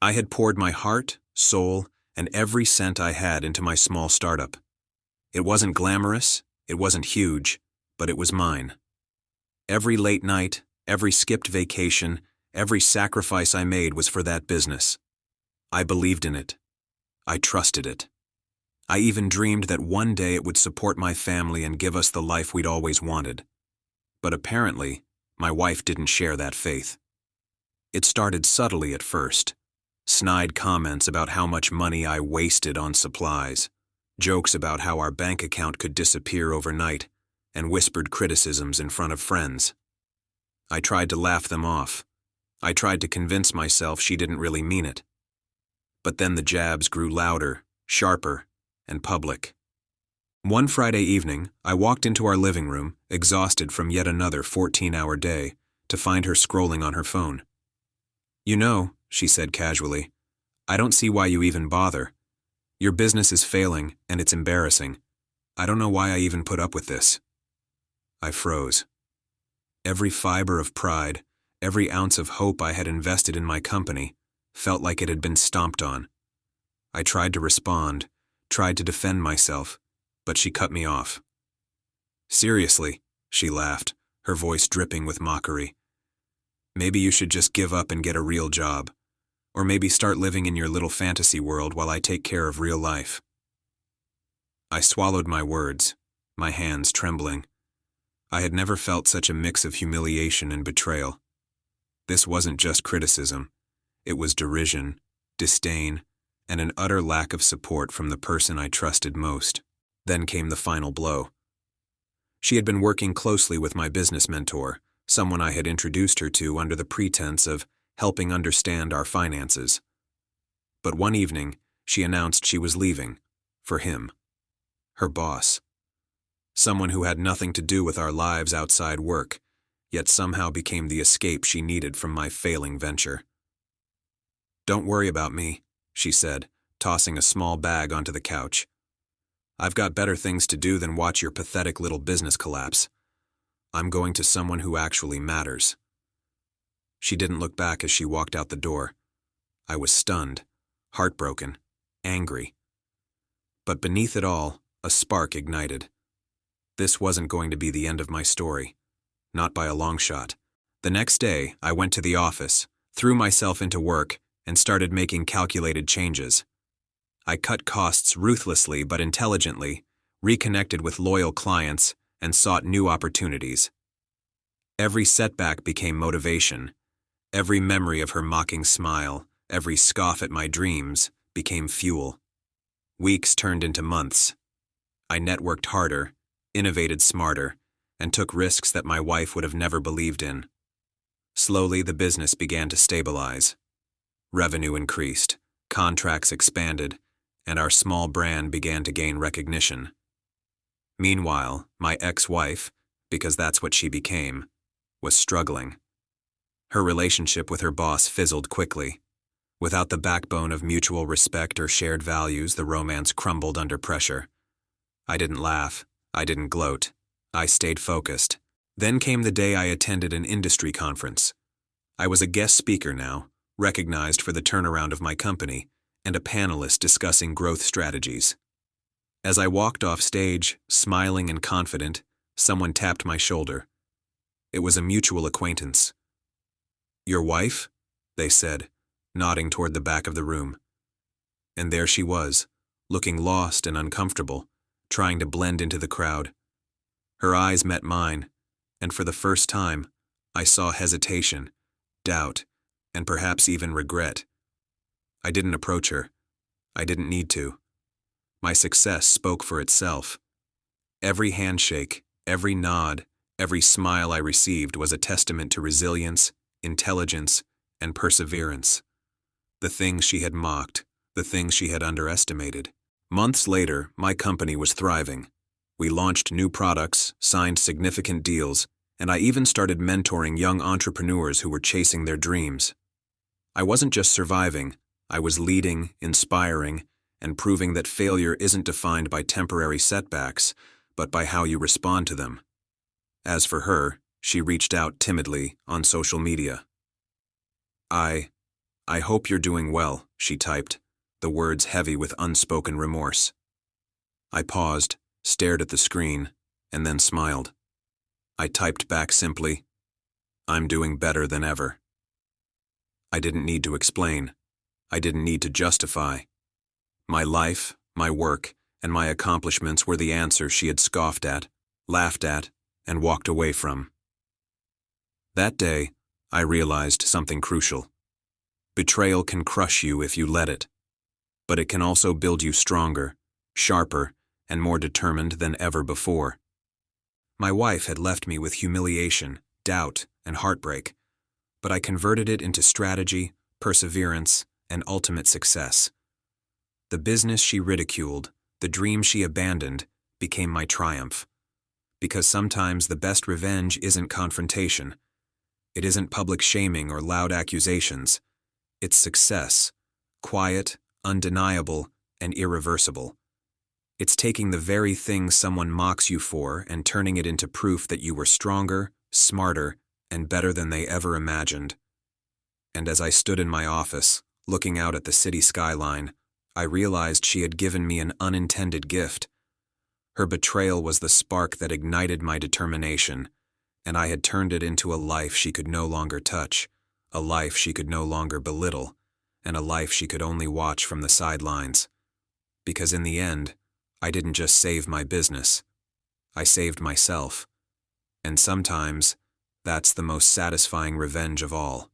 I had poured my heart, soul, and every cent I had into my small startup. It wasn't glamorous, it wasn't huge, but it was mine. Every late night, every skipped vacation, every sacrifice I made was for that business. I believed in it. I trusted it. I even dreamed that one day it would support my family and give us the life we'd always wanted. But apparently, my wife didn't share that faith. It started subtly at first. Snide comments about how much money I wasted on supplies, jokes about how our bank account could disappear overnight, and whispered criticisms in front of friends. I tried to laugh them off. I tried to convince myself she didn't really mean it. But then the jabs grew louder, sharper, and public. One Friday evening, I walked into our living room, exhausted from yet another 14-hour day, to find her scrolling on her phone. "You know," she said casually, "I don't see why you even bother. Your business is failing, and it's embarrassing. I don't know why I even put up with this." I froze. Every fiber of pride, every ounce of hope I had invested in my company, felt like it had been stomped on. I tried to respond, tried to defend myself, but she cut me off. "Seriously," she laughed, her voice dripping with mockery. "Maybe you should just give up and get a real job. Or maybe start living in your little fantasy world while I take care of real life." I swallowed my words, my hands trembling. I had never felt such a mix of humiliation and betrayal. This wasn't just criticism. It was derision, disdain, and an utter lack of support from the person I trusted most. Then came the final blow. She had been working closely with my business mentor, someone I had introduced her to under the pretense of helping understand our finances. But one evening, she announced she was leaving, for him, her boss. Someone who had nothing to do with our lives outside work, yet somehow became the escape she needed from my failing venture. "Don't worry about me," she said, tossing a small bag onto the couch. "I've got better things to do than watch your pathetic little business collapse. I'm going to someone who actually matters." She didn't look back as she walked out the door. I was stunned, heartbroken, angry. But beneath it all, a spark ignited. This wasn't going to be the end of my story. Not by a long shot. The next day, I went to the office, threw myself into work, and started making calculated changes. I cut costs ruthlessly but intelligently, reconnected with loyal clients, and sought new opportunities. Every setback became motivation. Every memory of her mocking smile, every scoff at my dreams, became fuel. Weeks turned into months. I networked harder, innovated smarter, and took risks that my wife would have never believed in. Slowly, the business began to stabilize. Revenue increased, contracts expanded, and our small brand began to gain recognition. Meanwhile, my ex-wife, because that's what she became, was struggling. Her relationship with her boss fizzled quickly. Without the backbone of mutual respect or shared values, the romance crumbled under pressure. I didn't laugh. I didn't gloat. I stayed focused. Then came the day I attended an industry conference. I was a guest speaker now, recognized for the turnaround of my company, and a panelist discussing growth strategies. As I walked off stage, smiling and confident, someone tapped my shoulder. It was a mutual acquaintance. "Your wife?" they said, nodding toward the back of the room. And there she was, looking lost and uncomfortable, trying to blend into the crowd. Her eyes met mine, and for the first time, I saw hesitation, doubt, and perhaps even regret. I didn't approach her. I didn't need to. My success spoke for itself. Every handshake, every nod, every smile I received was a testament to resilience, intelligence, and perseverance. The things she had mocked, the things she had underestimated. Months later, my company was thriving. We launched new products, signed significant deals, and I even started mentoring young entrepreneurs who were chasing their dreams. I wasn't just surviving, I was leading, inspiring, and proving that failure isn't defined by temporary setbacks, but by how you respond to them. As for her, she reached out timidly on social media. I I hope you're doing well, she typed, the words heavy with unspoken remorse. I paused, stared at the screen, and then smiled. I typed back simply, I'm doing better than ever. I didn't need to explain. I didn't need to justify. My life, my work, and my accomplishments were the answer she had scoffed at, laughed at, and walked away from. That day, I realized something crucial. Betrayal can crush you if you let it, but it can also build you stronger, sharper, and more determined than ever before. My wife had left me with humiliation, doubt, and heartbreak, but I converted it into strategy, perseverance, and ultimate success. The business she ridiculed, the dream she abandoned, became my triumph. Because sometimes the best revenge isn't confrontation. It isn't public shaming or loud accusations. It's success, quiet, undeniable, and irreversible. It's taking the very thing someone mocks you for and turning it into proof that you were stronger, smarter, and better than they ever imagined. And as I stood in my office, looking out at the city skyline, I realized she had given me an unintended gift. Her betrayal was the spark that ignited my determination, and I had turned it into a life she could no longer touch, a life she could no longer belittle, and a life she could only watch from the sidelines. Because in the end, I didn't just save my business. I saved myself. And sometimes, that's the most satisfying revenge of all.